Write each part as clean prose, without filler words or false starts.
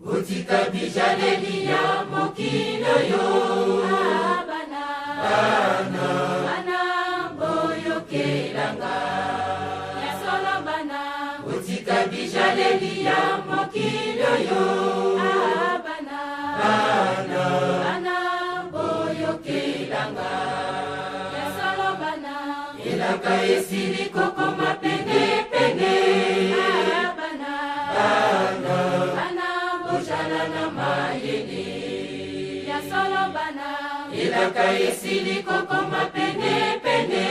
Utika bijaleli ya mokilo yo. Bana boyo kelanga. Ya solo bana. Utika bijaleli ya mokilo yo. Bana boyo kelanga. Ya solo bana. Elaka esili koko mapende pende. Bana bojala na mayele. Ya solo bana. Elaka esili koko mapende pende.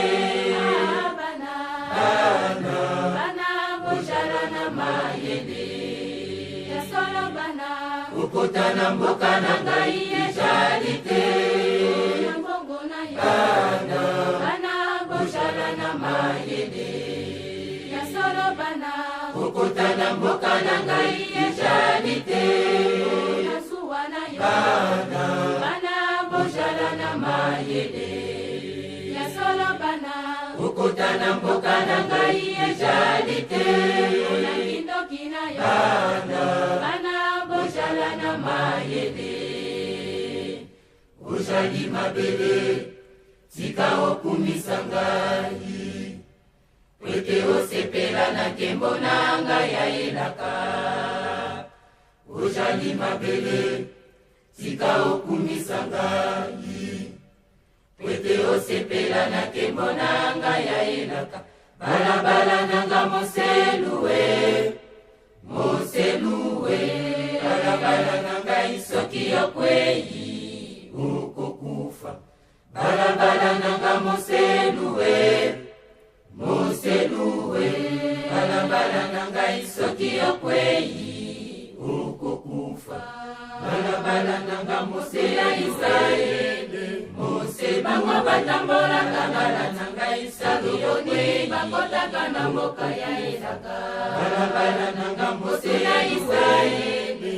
Bana bojala na mayele. Ya solo bana. Ukutana mboka na ngai ejali te. Bana bojala na mayele. Ya solo bana. Ukutana mboka na ngai ejali te. Bana bojala na mayele. Ya solo bana. Ukutana mboka na ngai ejali te. Bana bojala na mayele. Ujali mabele tika okumisa ngai. Weke osepela na kembo na ngai ya elaka. Ujali mabele tika okumisa ngai. Weke osepela na kembo na ngai ya elaka. Balabala nanga moselue. Balabala nanga isoki yokwei ukokufa. Balabala nanga moselue. Balabala nanga isoki yokwei ukokufa. Balabala nanga mosela Israeli. Bango batambola kangala nanga isaki yokwei bakotaka na mboka ya elaka. Balabala nanga mosela Israeli.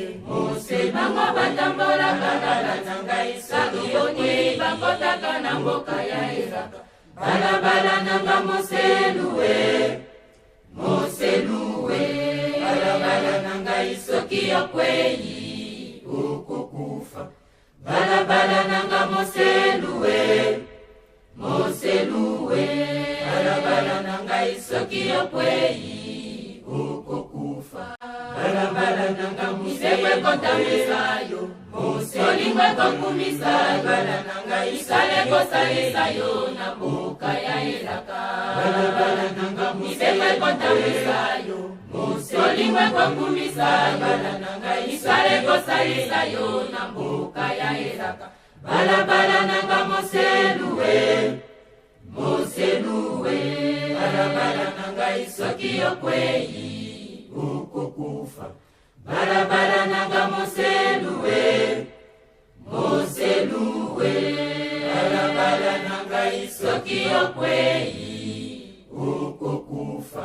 Bango batambola kangala nanga isaki yokwei bakotaka na mboka ya elaka. Balabala nanga moselue. Balabala nanga isoki yokwei ukokufa. Balabala nanga moselue. Balabala nanga isoki yokwei ukokufa. Balabala nanga misekwe kotamisa yo. Olingwe kokumisa yo. Balabala nanga isale kosalisa yo na mboka ya elaka. Balabala nanga misekwe kotamisa yo. Olingwe kokumisa yo. Balabala nanga isale kosalisa yo na mboka ya elaka. Balabala nanga moselue. Balabala nanga isoki yokwei ukokufa. Balabala nanga moselue. Balabala nanga isoki yokwei ukokufa.